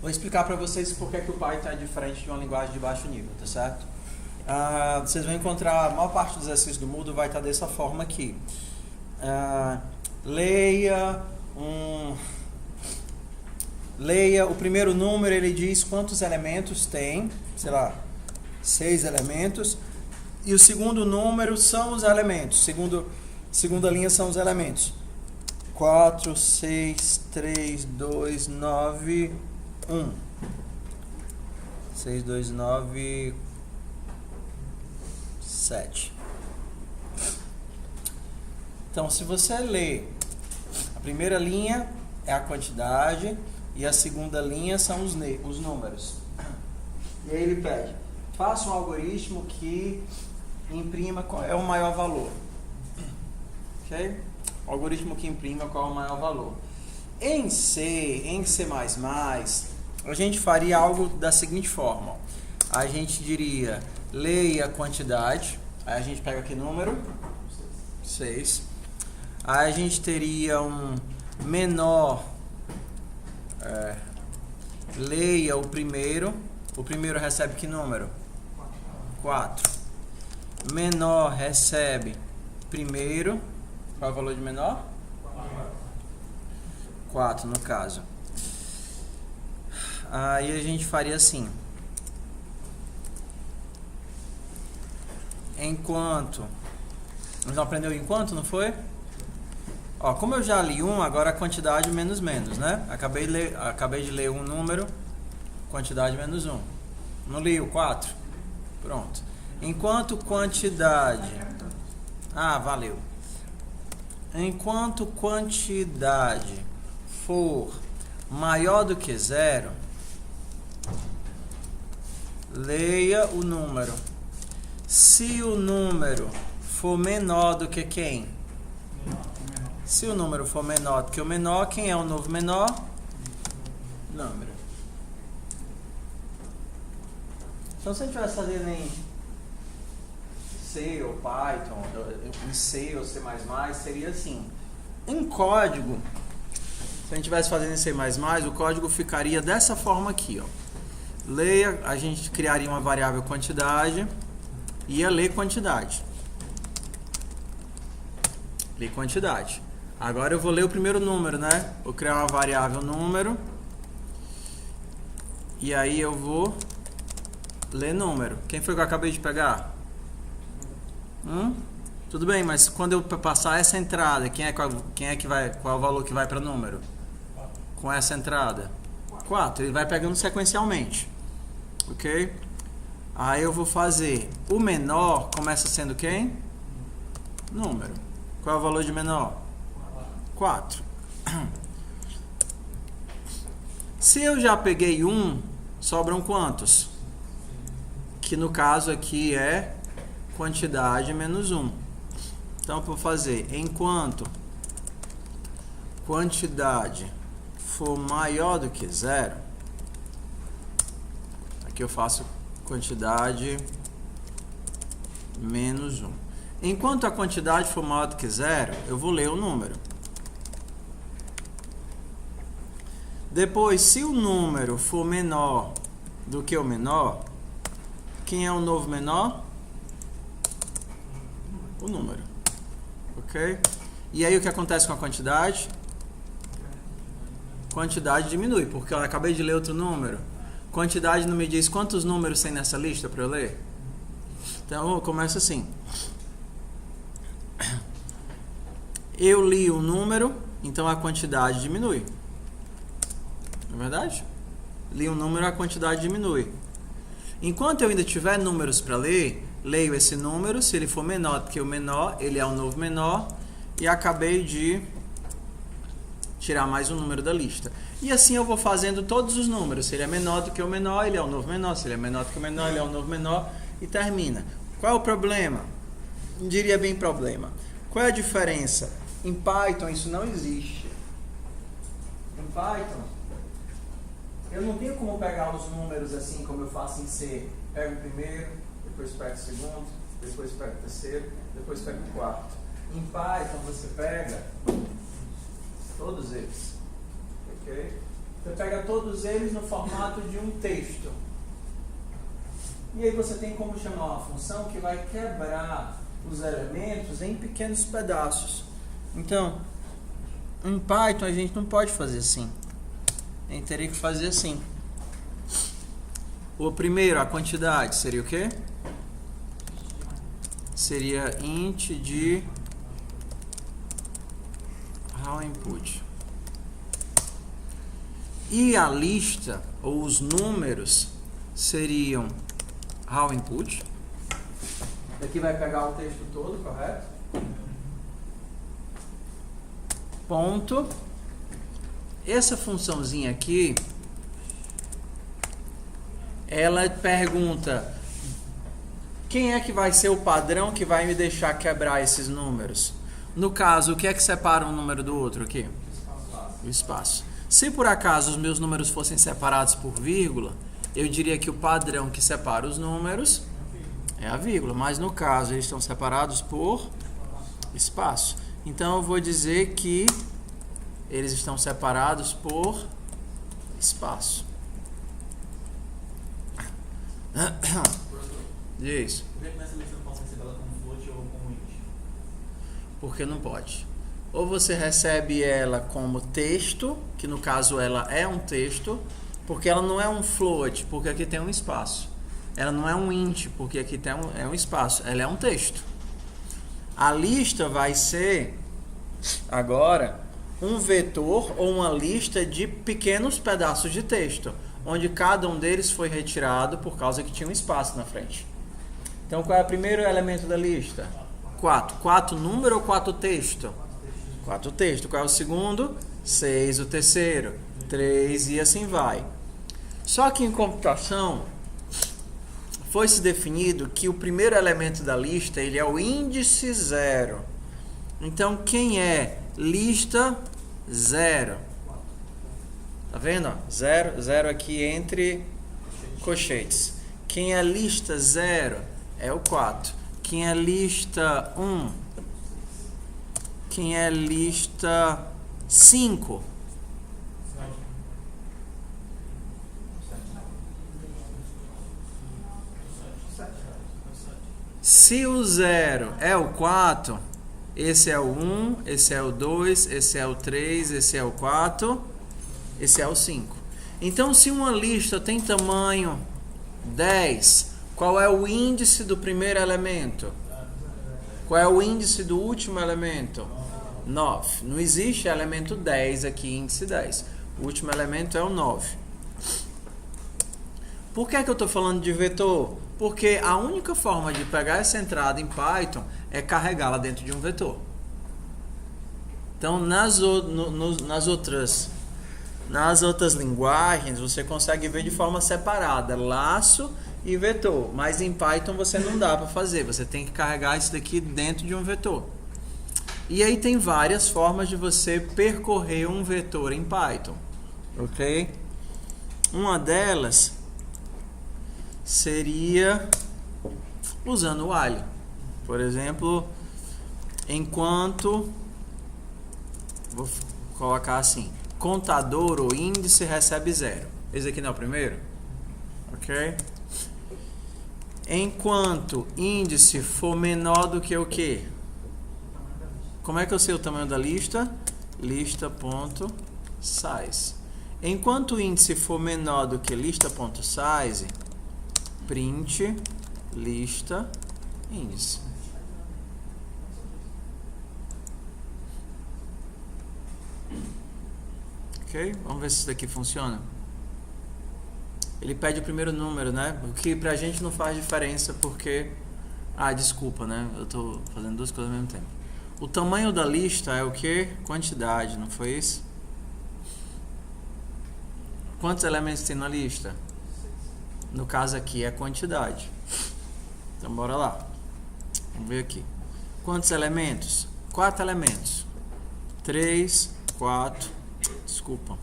Vou explicar para vocês por que o Python é diferente de uma linguagem de baixo nível, tá certo? Vocês vão encontrar, a maior parte dos exercícios do Moodle vai estar dessa forma aqui. Leia o primeiro número, ele diz quantos elementos tem, sei lá, 6 elementos. E o segundo número são os elementos, segunda linha são os elementos. 4, 6, 3, 2, 9, 1. 6, 2, 9, 7. Então, se você ler, a primeira linha é a quantidade e a segunda linha são os números. E aí ele pede, faça um algoritmo que imprima qual é o maior valor. Ok? O algoritmo que imprima qual é o maior valor. Em C, a gente faria algo da seguinte forma. A gente diria, leia a quantidade. Aí a gente pega aqui número 6. Aí a gente teria um menor. Leia o primeiro. O primeiro recebe que número? 4. Menor recebe primeiro. Qual é o valor de menor? 4 no caso. Aí a gente faria assim. Enquanto. Nós não aprendeu enquanto, não foi? Ó, como eu já li agora a quantidade menos, né? Acabei de ler um número, quantidade menos 1. Não li o 4? Pronto. Enquanto quantidade... valeu. Enquanto quantidade for maior do que 0, leia o número. Se o número for menor do que quem? Se o número for menor do que o menor, quem é o novo menor? Número. Então, se a gente estivesse fazendo em C ou Python, em C ou C++, seria assim. Em código, se a gente estivesse fazendo em C++, o código ficaria dessa forma aqui, ó. Leia, a gente criaria uma variável quantidade, ia ler quantidade. Ler quantidade. Agora eu vou ler o primeiro número, né? Vou criar uma variável número. E aí eu vou ler número. Quem foi que eu acabei de pegar? Tudo bem, mas quando eu passar essa entrada, qual é o valor que vai para número? Com essa entrada? 4. Ele vai pegando sequencialmente. Ok? Aí eu vou fazer. O menor começa sendo quem? Número. Qual é o valor de menor? 4. Se eu já peguei 1, sobram quantos? Que no caso aqui é quantidade menos 1. Então eu vou fazer enquanto quantidade for maior do que 0, aqui eu faço quantidade menos 1. Enquanto a quantidade for maior do que 0, eu vou ler o número. Depois, se o número for menor do que o menor, quem é o novo menor? O número. Ok? E aí o que acontece com a quantidade? Quantidade diminui, porque eu acabei de ler outro número. Quantidade não me diz quantos números tem nessa lista para eu ler? Então eu começo assim. Eu li um número, então a quantidade diminui. Não é verdade? Li um número, a quantidade diminui. Enquanto eu ainda tiver números para ler, leio esse número. Se ele for menor do que o menor, ele é um novo menor. E acabei de tirar mais um número da lista. E assim eu vou fazendo todos os números. Se ele é menor do que o menor, ele é um novo menor. Se ele é menor do que o menor, ele é um novo menor. E termina. Qual é o problema? Não diria bem problema. Qual é a diferença? Em Python isso não existe. Em Python, eu não tenho como pegar os números assim como eu faço em C. Pego o primeiro, depois pego o segundo, depois pego o terceiro, depois pego o quarto. Em Python você pega todos eles. Ok? Você pega todos eles no formato de um texto. E aí você tem como chamar uma função que vai quebrar os elementos em pequenos pedaços. Então, em Python a gente não pode fazer assim. A gente teria que fazer assim. O primeiro, a quantidade, seria o quê? Seria int de raw input. E a lista, ou os números, seriam raw input. Aqui vai pegar o texto todo, correto? Ponto. Essa funçãozinha aqui, ela pergunta quem é que vai ser o padrão que vai me deixar quebrar esses números. No caso, o que é que separa um número do outro aqui? O espaço. Se por acaso os meus números fossem separados por vírgula, eu diria que o padrão que separa os números é a vírgula. Mas no caso, eles estão separados por espaço. Então eu vou dizer que eles estão separados por espaço. Isso. Por que nessa lista eu não posso receber ela como float ou como int? Porque não pode. Ou você recebe ela como texto, que no caso ela é um texto, porque ela não é um float, porque aqui tem um espaço. Ela não é um int, porque aqui tem um espaço. Ela é um texto. A lista vai ser, agora, um vetor ou uma lista de pequenos pedaços de texto, onde cada um deles foi retirado por causa que tinha um espaço na frente. Então, qual é o primeiro elemento da lista? 4. 4 número ou 4 texto? 4 texto. Qual é o segundo? 6 o terceiro. 3 e assim vai. Só que em computação foi-se definido que o primeiro elemento da lista ele é o índice 0. Então quem é lista 0? Tá vendo? 0 aqui entre colchetes. Quem é lista 0 é o 4. Quem é lista 1? Quem é lista 5? Se o 0 é o 4, esse é o 1, esse é o 2, esse é o 3, esse é o 4, esse é o 5. Então, se uma lista tem tamanho 10, qual é o índice do primeiro elemento? Qual é o índice do último elemento? 9. Não existe elemento 10 aqui, índice 10. O último elemento é o 9. Por que eu estou falando de vetor? Porque a única forma de pegar essa entrada em Python é carregá-la dentro de um vetor. Então, nas outras linguagens, você consegue ver de forma separada, laço e vetor. Mas em Python você não dá para fazer, você tem que carregar isso daqui dentro de um vetor. E aí tem várias formas de você percorrer um vetor em Python, ok? Uma delas seria usando o while. Por exemplo, enquanto, vou colocar assim, contador ou índice recebe 0. Esse aqui não é o primeiro? Ok? Enquanto índice for menor do que o quê? Como é que eu sei o tamanho da lista? Lista.size. Enquanto o índice for menor do que lista.size, print lista índice. Ok? Vamos ver se isso daqui funciona. Ele pede o primeiro número, né? O que pra gente não faz diferença porque... Ah, desculpa, né? Eu tô fazendo duas coisas ao mesmo tempo. O tamanho da lista é o que? Quantidade, não foi isso? Quantos elementos tem na lista? No caso aqui é quantidade. Então bora lá. Vamos ver aqui. Quantos elementos? 4 elementos. 3, 4. Desculpa.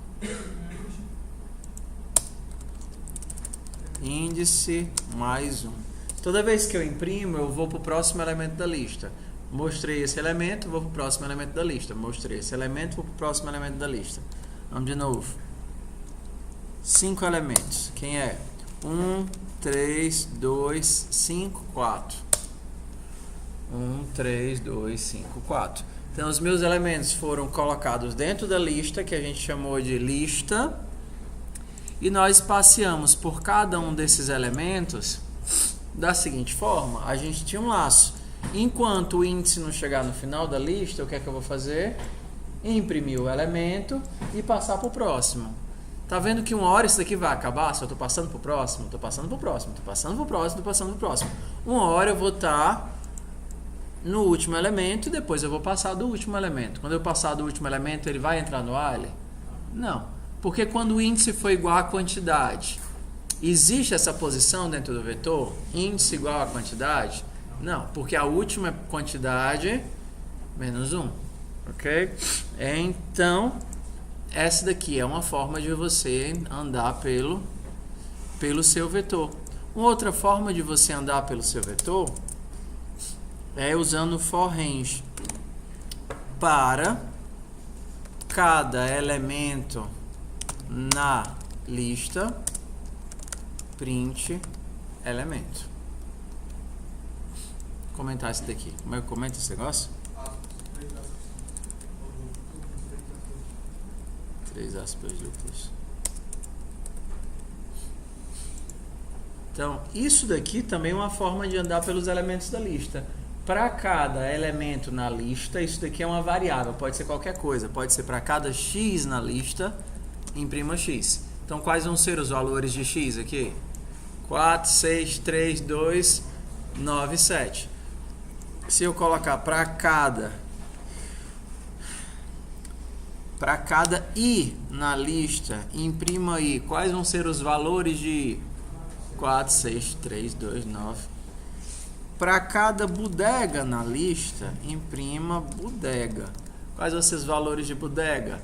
Índice mais 1. Toda vez que eu imprimo, eu vou para o próximo elemento da lista. Mostrei esse elemento, vou para o próximo elemento da lista. Mostrei esse elemento, vou para o próximo elemento da lista. Vamos de novo. 5 elementos. Quem é? 1, 3, 2, 5, 4. 1, 3, 2, 5, 4. Então, os meus elementos foram colocados dentro da lista, que a gente chamou de lista, e nós passeamos por cada um desses elementos da seguinte forma. A gente tinha um laço. Enquanto o índice não chegar no final da lista, o que é que eu vou fazer? Imprimir o elemento e passar para o próximo. Tá vendo que uma hora isso daqui vai acabar? Se eu estou passando para o próximo, estou passando para o próximo, estou passando para o próximo, estou passando para o próximo. Uma hora eu vou estar no último elemento e depois eu vou passar do último elemento. Quando eu passar do último elemento, ele vai entrar no while? Não. Porque quando o índice for igual à quantidade, existe essa posição dentro do vetor? Índice igual à quantidade? Não, porque a última quantidade menos 1. Ok? Então, essa daqui é uma forma de você andar pelo seu vetor. Uma outra forma de você andar pelo seu vetor é usando o for range. Para cada elemento na lista, print elemento. Vou comentar isso daqui. Como é que comenta esse negócio? 3 aspas duplas. Então, isso daqui também é uma forma de andar pelos elementos da lista. Para cada elemento na lista, isso daqui é uma variável, pode ser qualquer coisa, pode ser para cada x na lista, imprima x. Então, quais vão ser os valores de x aqui? 4, 6, 3, 2, 9, 7. Se eu colocar para cada i na lista, imprima i, quais vão ser os valores de i? 4, 6, 3, 2, 9. Para cada bodega na lista, imprima bodega. Quais vão ser os valores de bodega?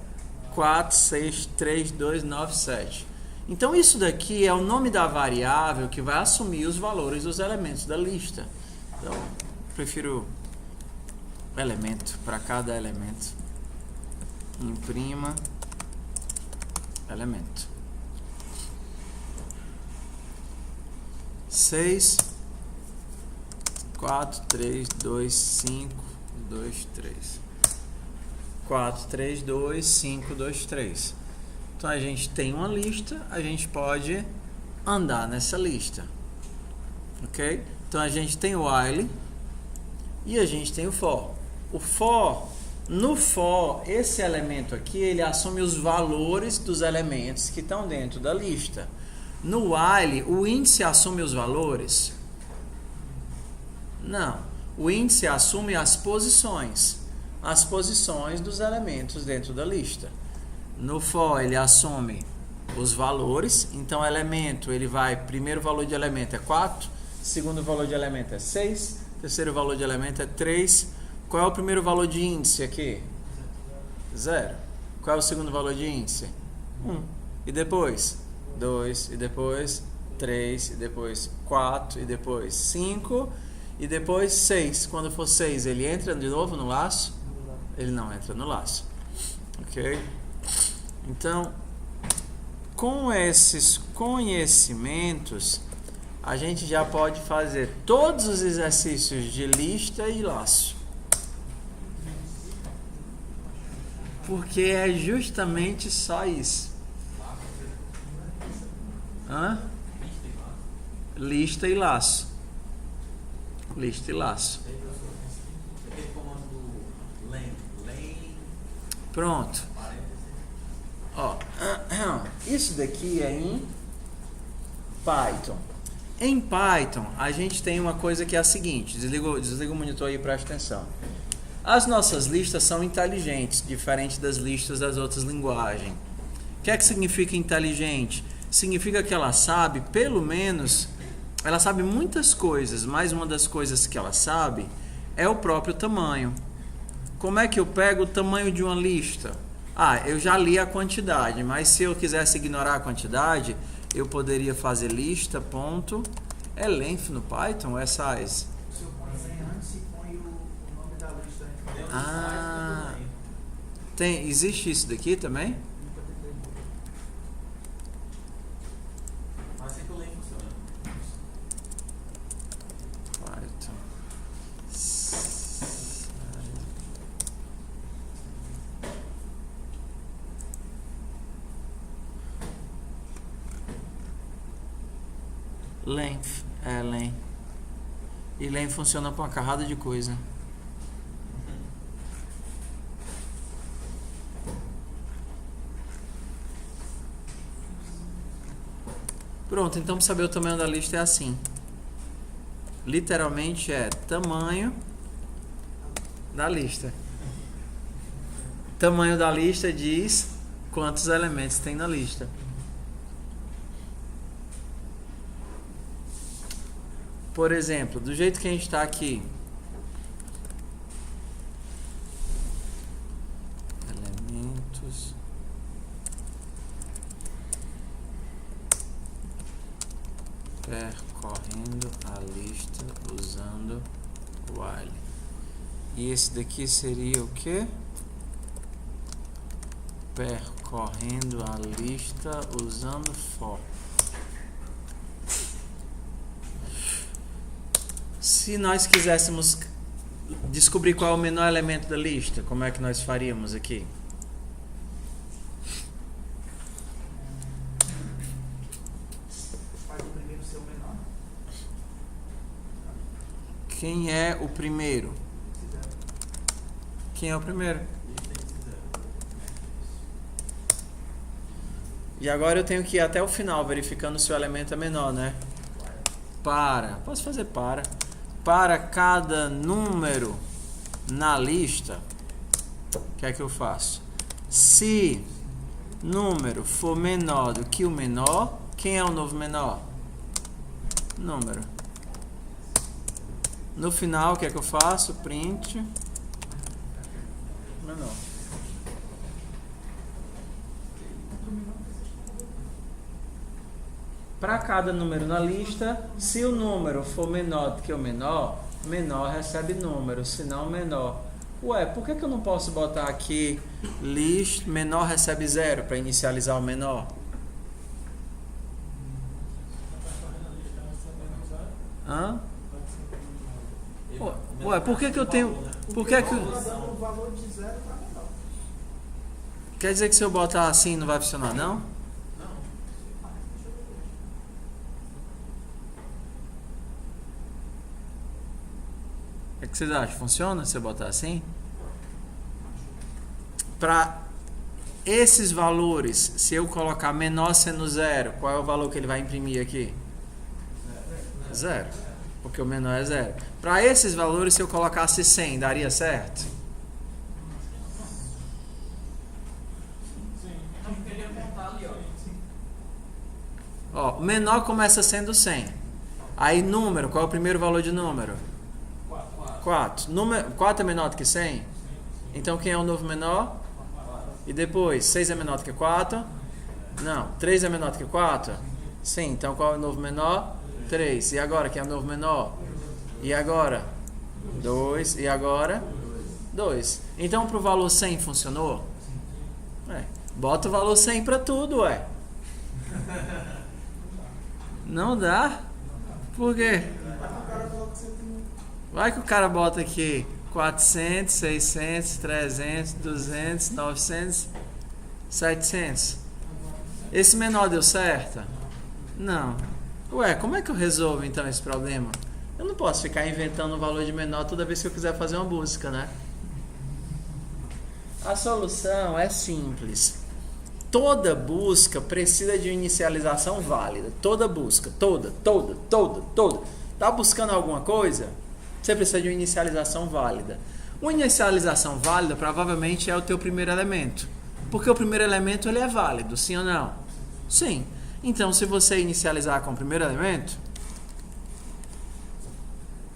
4, 6, 3, 2, 9, 7. Então, isso daqui é o nome da variável que vai assumir os valores dos elementos da lista. Então, prefiro elemento. Para cada elemento, imprima elemento. 6, 4, 3, 2, 5, 2, 3. 4, 3, 2, 5, 2, 3. Então, a gente tem uma lista, a gente pode andar nessa lista. Ok? Então, a gente tem o while e a gente tem o for. O for, no for, esse elemento aqui, ele assume os valores dos elementos que estão dentro da lista. No while, o índice assume os valores? Não. O índice assume as posições dos elementos dentro da lista. No for, ele assume os valores. Então, elemento, ele vai, primeiro valor de elemento é 4, segundo valor de elemento é 6, terceiro valor de elemento é 3. Qual é o primeiro valor de índice aqui? 0. Qual é o segundo valor de índice? 1. E depois? 2. E depois? 3. E depois? 4. E depois? 5. E depois 6. Quando for 6, ele entra de novo no laço? Ele não entra no laço. Ok? Então, com esses conhecimentos, a gente já pode fazer todos os exercícios de lista e laço. Porque é justamente só isso. Hã? Lista e laço. Lista e laço. Pronto. Ó, isso daqui é em Python. Em Python, a gente tem uma coisa que é a seguinte. Desliga o monitor aí e presta atenção. As nossas listas são inteligentes, diferente das listas das outras linguagens. O que é que significa inteligente? Significa que ela sabe, pelo menos, ela sabe muitas coisas, mas uma das coisas que ela sabe é o próprio tamanho. Como é que eu pego o tamanho de uma lista? Ah, eu já li a quantidade, mas se eu quisesse ignorar a quantidade, eu poderia fazer lista, ponto, é length no Python ou é size? Ah, existe isso daqui também? Length, len. E len funciona para uma carrada de coisa. Pronto, então para saber o tamanho da lista é assim. Literalmente é tamanho da lista. Tamanho da lista diz quantos elementos tem na lista. Por exemplo, do jeito que a gente está aqui, elementos, percorrendo a lista usando while. E esse daqui seria o quê? Percorrendo a lista usando for. Se nós quiséssemos descobrir qual é o menor elemento da lista, como é que nós faríamos aqui? Faz o primeiro ser o menor. Quem é o primeiro? Quem é o primeiro? E agora eu tenho que ir até o final, verificando se o elemento é menor, né? Posso fazer para cada número na lista, o que é que eu faço? Se número for menor do que o menor, quem é o novo menor? Número. No final, o que é que eu faço? Print menor. Para cada número na lista, se o número for menor do que o menor, menor recebe número, se não menor. Ué, por que eu não posso botar aqui list menor recebe 0 para inicializar o menor? Hã? Ué, por que eu tenho... Por que que... O valor de 0 para menor. Quer dizer que se eu botar assim não vai funcionar, não? O que vocês acham? Funciona se eu botar assim? Para esses valores, se eu colocar menor sendo 0, qual é o valor que ele vai imprimir aqui? 0. Porque o menor é 0. Para esses valores, se eu colocasse 100, daria certo? Sim. Então, ele ia contar ali, ó. Ó, o menor começa sendo 100. Aí número, qual é o primeiro valor de número? 4. 4 é menor do que 100? Então quem é o novo menor? E depois, 6 é menor do que 4? Não. 3 é menor do que 4? Sim. Então qual é o novo menor? 3. E agora, quem é o novo menor? E agora? 2. E agora? 2. Então pro valor 100 funcionou? Bota o valor 100 para tudo, ué. Não dá? Por quê? Vai que o cara bota aqui 400, 600, 300, 200, 900, 700. Esse menor deu certo? Não. Ué, como é que eu resolvo então esse problema? Eu não posso ficar inventando um valor de menor toda vez que eu quiser fazer uma busca, né? A solução é simples. Toda busca precisa de uma inicialização válida. Toda busca. Toda. Tá buscando alguma coisa? Você precisa de uma inicialização válida. Uma inicialização válida provavelmente é o teu primeiro elemento. Porque o primeiro elemento ele é válido, sim ou não? Sim. Então, se você inicializar com o primeiro elemento,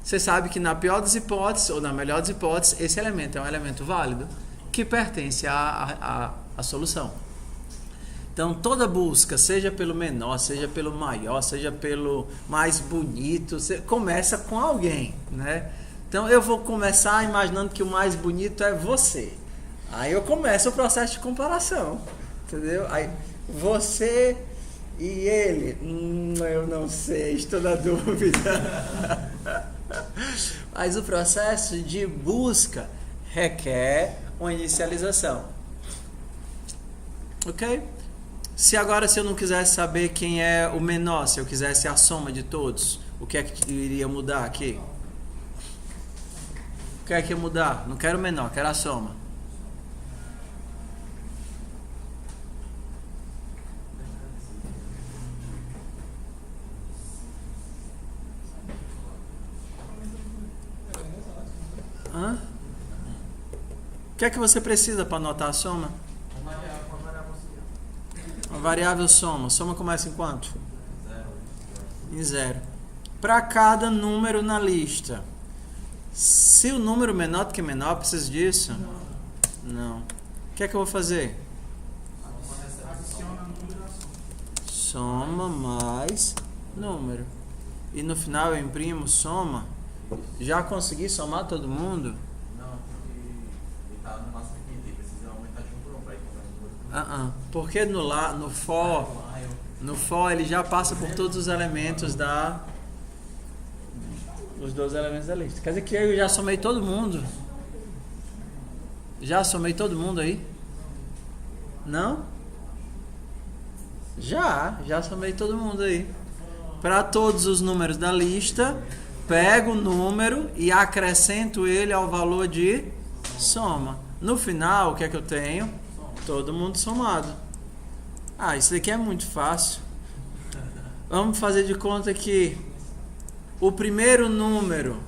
você sabe que na pior das hipóteses, ou na melhor das hipóteses, esse elemento é um elemento válido que pertence à solução. Então, toda busca, seja pelo menor, seja pelo maior, seja pelo mais bonito, começa com alguém, né? Então, eu vou começar imaginando que o mais bonito é você. Aí eu começo o processo de comparação, entendeu? Aí, você e ele, eu não sei, estou na dúvida. Mas o processo de busca requer uma inicialização. Ok? Se eu não quisesse saber quem é o menor, se eu quisesse a soma de todos, o que é que iria mudar aqui? O que é que ia mudar? Não quero o menor, quero a soma. Hã? O que é que você precisa para anotar a soma? Uma variável soma. Soma começa em quanto? Em 0. Para cada número na lista. Se o número menor do que menor, precisa disso? Não. O que é que eu vou fazer? Soma mais número. E no final eu imprimo soma. Já consegui somar todo mundo? Não, porque ele está no máximo aqui, ele precisa aumentar de 1 por 1 para encontrar um número. Porque no for ele já passa por todos os elementos os 12 elementos da lista. Quer dizer que eu já somei todo mundo? Já somei todo mundo aí? Não? Já somei todo mundo aí. Para todos os números da lista, pego o número e acrescento ele ao valor de soma. No final, o que é que eu tenho? Todo mundo somado. Isso daqui é muito fácil. Vamos fazer de conta que o primeiro número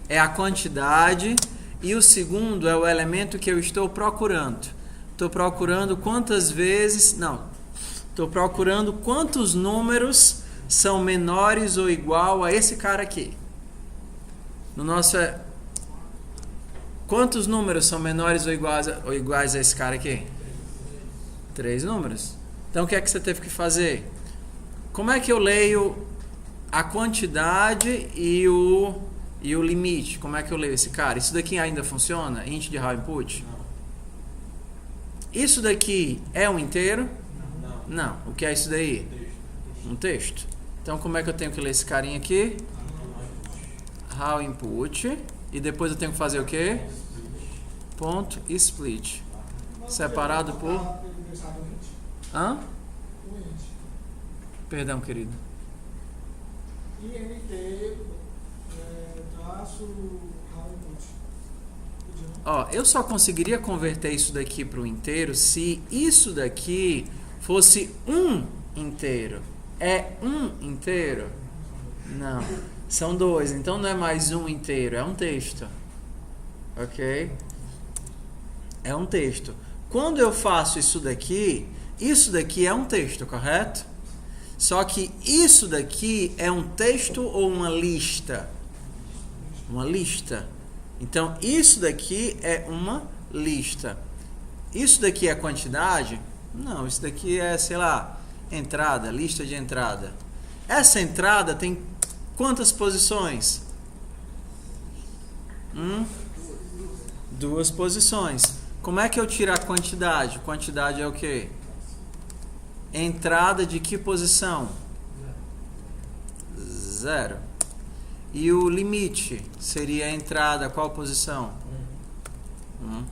é a quantidade e o segundo é o elemento que eu estou procurando. Estou procurando estou procurando quantos números são menores ou igual a esse cara aqui. No nosso quantos números são menores ou iguais a esse cara aqui? 3 números. Então o que é que você teve que fazer? Como é que eu leio a quantidade e o limite? Como é que eu leio esse cara? Isso daqui ainda funciona? Int de raw input? Isso daqui é um inteiro? Não. O que é isso daí? Um texto. Então como é que eu tenho que ler esse carinha aqui? Raw input. E depois eu tenho que fazer o quê? Ponto split. Separado por... Hã? Perdão, querido. INT traço raw input. Eu só conseguiria converter isso daqui para o inteiro se isso daqui fosse um inteiro. É um inteiro? Não. São 2. Então não é mais um inteiro. É um texto. Ok? É um texto. Quando eu faço isso daqui é um texto, correto? Só que isso daqui é um texto ou uma lista? Uma lista. Então, isso daqui é uma lista. Isso daqui é quantidade? Não, isso daqui é, entrada, lista de entrada. Essa entrada tem quantas posições? 2 posições. Como é que eu tiro a quantidade? Quantidade é o quê? Entrada de que posição? 0. E o limite seria a entrada, qual posição? 1.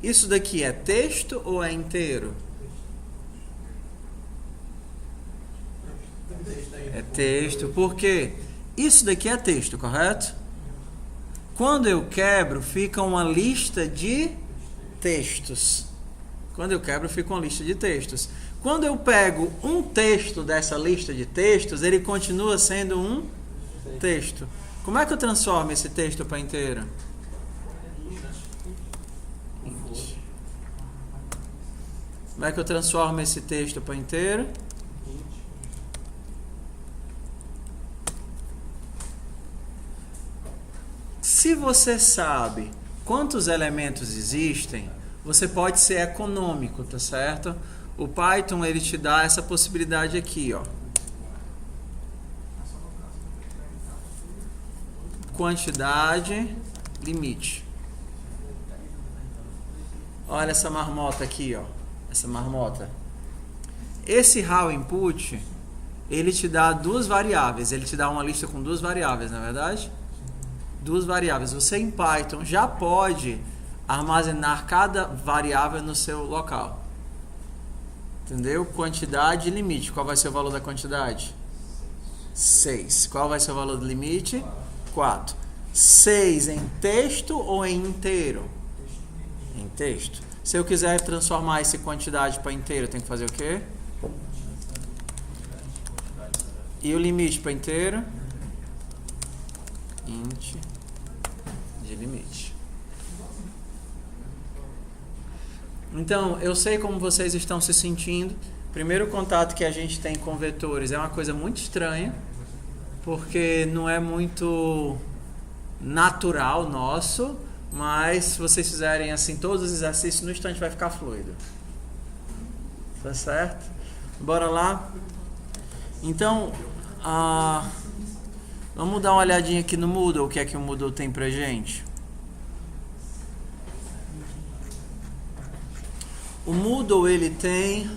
Isso daqui é texto ou é inteiro? É texto. Por quê? Isso daqui é texto, correto? Quando eu quebro, fica uma lista de textos. Quando eu quebro, fica uma lista de textos. Quando eu pego um texto dessa lista de textos, ele continua sendo um texto. Como é que eu transformo esse texto para inteiro? Como é que eu transformo esse texto para inteiro? Se você sabe quantos elementos existem, você pode ser econômico, tá certo? O Python, ele te dá essa possibilidade aqui, ó. Quantidade, limite. Olha essa marmota aqui, ó. Essa marmota. Esse raw input, ele te dá 2 variáveis. Ele te dá uma lista com 2 variáveis, não é verdade? 2 variáveis. Você em Python já pode armazenar cada variável no seu local. Entendeu? Quantidade e limite. Qual vai ser o valor da quantidade? 6. Qual vai ser o valor do limite? 4. 6 em texto ou em inteiro? Em texto. Se eu quiser transformar essa quantidade para inteiro, eu tenho que fazer o quê? E o limite para inteiro? Int de limite. Então, eu sei como vocês estão se sentindo. Primeiro contato que a gente tem com vetores é uma coisa muito estranha, porque não é muito natural nosso, mas se vocês fizerem assim todos os exercícios, no instante vai ficar fluido. Tá certo? Bora lá? Então, vamos dar uma olhadinha aqui no Moodle, o que é que o Moodle tem pra gente. O Moodle, ele tem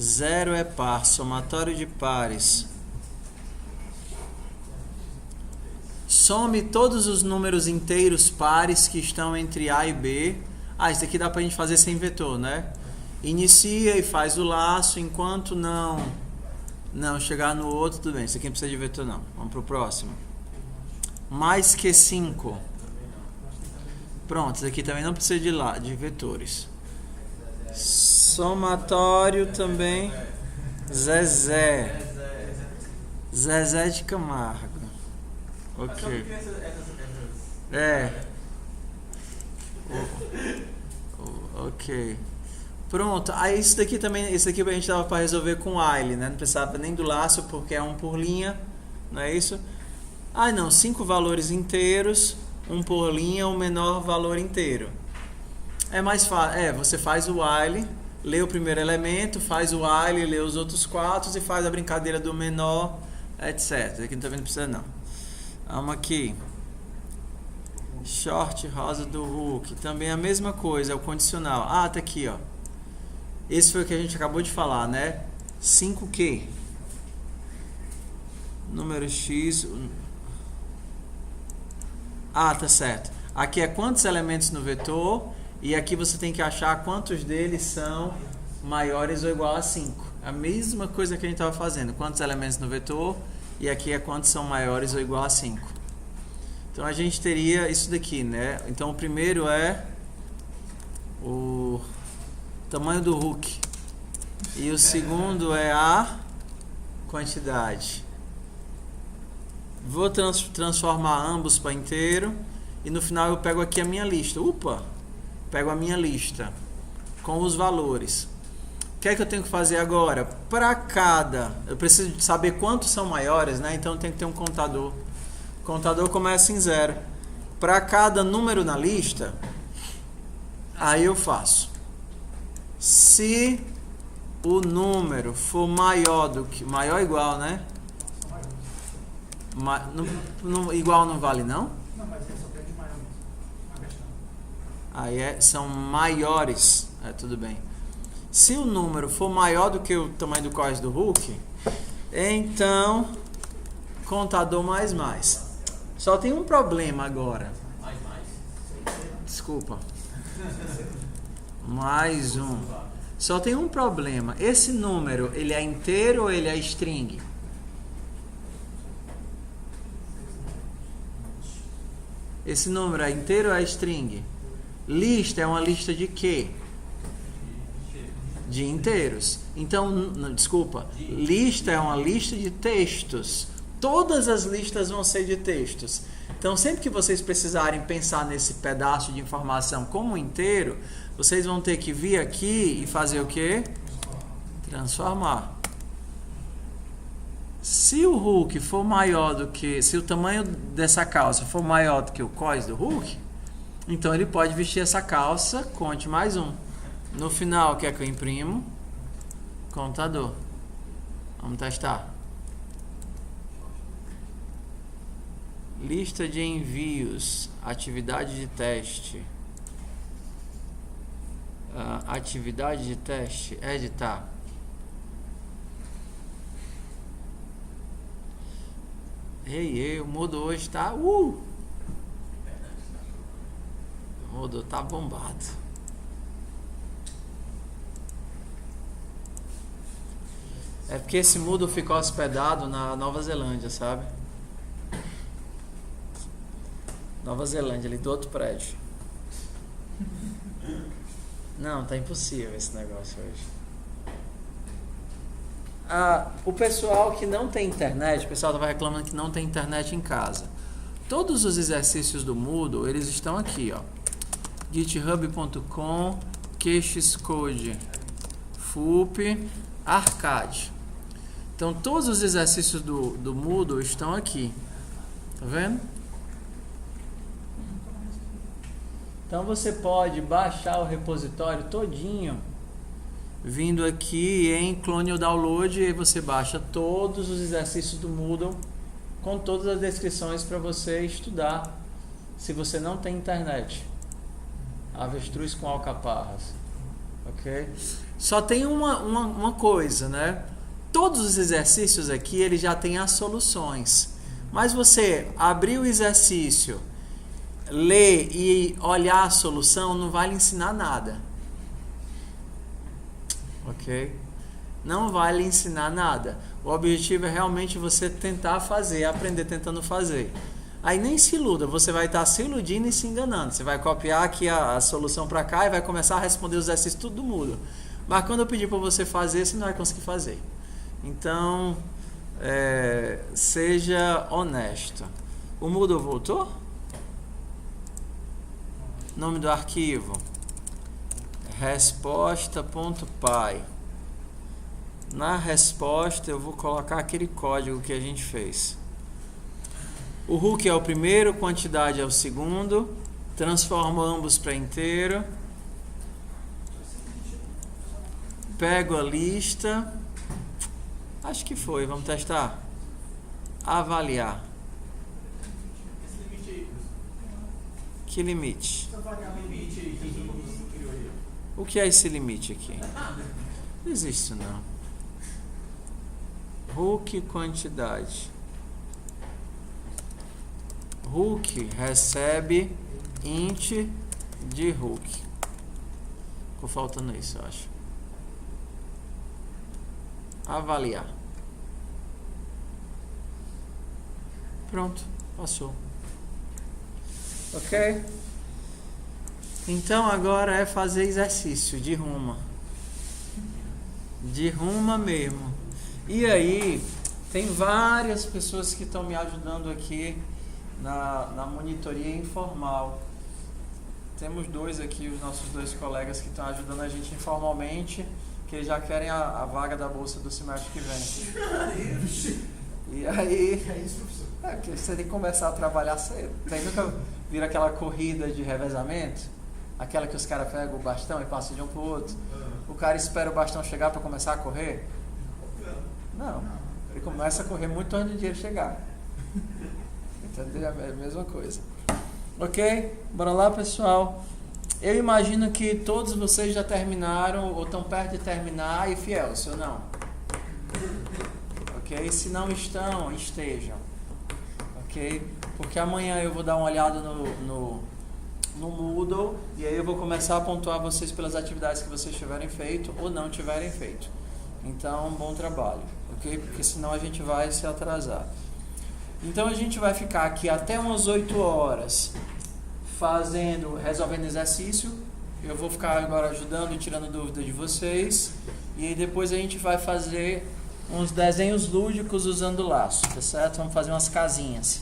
0 é par, somatório de pares. Some todos os números inteiros pares que estão entre A e B. Isso aqui dá pra gente fazer sem vetor, né? Inicia e faz o laço, enquanto não chegar no outro, tudo bem. Isso aqui não precisa de vetor, não. Vamos pro próximo. Mais que 5. Pronto, isso aqui também não precisa de vetores. Somatório também. Zezé de Camargo. Ok. Ok. Pronto. Aí isso daqui também, esse aqui a gente dava para resolver com while, né? Não precisava nem do laço porque é um por linha, não é isso? Não, 5 valores inteiros, um por linha, o menor valor inteiro. É mais fácil. Você faz o while, lê o primeiro elemento, faz o while, lê os outros 4 e faz a brincadeira do menor, etc. Aqui também não precisa não. Vamos aqui. Short rosa do Hulk. Também a mesma coisa, é o condicional. Tá aqui, ó. Esse foi o que a gente acabou de falar, né? 5Q. Número X. Tá certo. Aqui é quantos elementos no vetor. E aqui você tem que achar quantos deles são maiores ou igual a 5. A mesma coisa que a gente estava fazendo. Quantos elementos no vetor. E aqui é quantos são maiores ou igual a 5. Então a gente teria isso daqui, né? Então o primeiro é o tamanho do Hulk. E o segundo é a quantidade. Vou transformar ambos para inteiro. E no final eu pego aqui a minha lista. Pego a minha lista com os valores. O que é que eu tenho que fazer agora? Para cada... Eu preciso saber quantos são maiores, né? Então tem que ter um contador. O contador começa em 0. Para cada número na lista, aí eu faço. Se o número for maior do que... Maior ou igual, né? Igual não vale, não? Não, mas é só pede maior mesmo. Aí são maiores. Tudo bem. Se o número for maior do que o tamanho do cós do Hulk, então contador mais. Só tem um problema agora. Desculpa. Mais um. Só tem um problema. Esse número, ele é inteiro ou ele é string? Esse número é inteiro ou é string? Lista é uma lista de quê? De inteiros. Então, desculpa. Lista é uma lista de textos. Todas as listas vão ser de textos. Então, sempre que vocês precisarem pensar nesse pedaço de informação como inteiro, vocês vão ter que vir aqui e fazer o quê? Transformar. Se o Hulk for maior do que... Se o tamanho dessa calça for maior do que o cós do Hulk, então ele pode vestir essa calça, conte mais um. No final, o que é que eu imprimo? Contador. Vamos testar. Lista de envios. Atividade de teste. Atividade de teste. Editar. O Moodle hoje tá... O Moodle tá bombado. É porque esse Moodle ficou hospedado na Nova Zelândia, sabe? Nova Zelândia, ali do outro prédio. Não, tá impossível esse negócio hoje. O pessoal que não tem internet, o pessoal estava reclamando que não tem internet em casa. Todos os exercícios do Moodle, eles estão aqui, ó. github.com, QXCode, FUP, Arcade. Então todos os exercícios do Moodle estão aqui. Tá vendo? Então você pode baixar o repositório todinho, vindo aqui em Clone ou Download, e aí você baixa todos os exercícios do Moodle com todas as descrições para você estudar, se você não tem internet. Avestruz com alcaparras. Ok? Só tem uma coisa, né? Todos os exercícios aqui, ele já tem as soluções. Mas você abrir o exercício, ler e olhar a solução não vai lhe ensinar nada. Ok? Não vai lhe ensinar nada. O objetivo é realmente você tentar fazer, aprender tentando fazer. Aí nem se iluda, você vai estar se iludindo e se enganando. Você vai copiar aqui a solução para cá e vai começar a responder os exercícios tudo do Moodle. Mas quando eu pedir para você fazer, você não vai conseguir fazer. Então, seja honesto. O Moodle voltou? Nome do arquivo: resposta.py. Na resposta eu vou colocar aquele código que a gente fez. O hook é o primeiro, quantidade é o segundo. Transformo ambos para inteiro. Pego a lista. Acho que foi, vamos testar. Avaliar. Esse limite aí, Que limite? limite aí que todo mundo criou aí. O que é esse limite aqui? Não existe não. Hook quantidade. Hook recebe int de hook. Ficou faltando isso, eu acho. Avaliar. Pronto, passou. Ok? Então agora é fazer exercício de ruma. De ruma mesmo. E aí, tem várias pessoas que estão me ajudando aqui na monitoria informal. Temos dois aqui, os nossos dois colegas que estão ajudando a gente informalmente, que eles já querem a vaga da bolsa do semestre que vem. E aí, porque você tem que começar a trabalhar cedo. Tem nunca vira aquela corrida de revezamento? Aquela que os caras pegam o bastão e passam de um para o outro. O cara espera o bastão chegar para começar a correr? Não, ele começa a correr muito antes do dia chegar. Entendeu? É a mesma coisa. Ok? Bora lá, pessoal. Eu imagino que todos vocês já terminaram ou estão perto de terminar e fiel, se ou não? Ok? Se não estão, estejam. Ok? Porque amanhã eu vou dar uma olhada no Moodle e aí eu vou começar a pontuar vocês pelas atividades que vocês tiverem feito ou não tiverem feito. Então, bom trabalho, ok? Porque senão a gente vai se atrasar. Então a gente vai ficar aqui até umas 8 horas resolvendo exercício. Eu vou ficar agora ajudando e tirando dúvidas de vocês. E aí depois a gente vai fazer uns desenhos lúdicos usando laço, tá certo? Vamos fazer umas casinhas.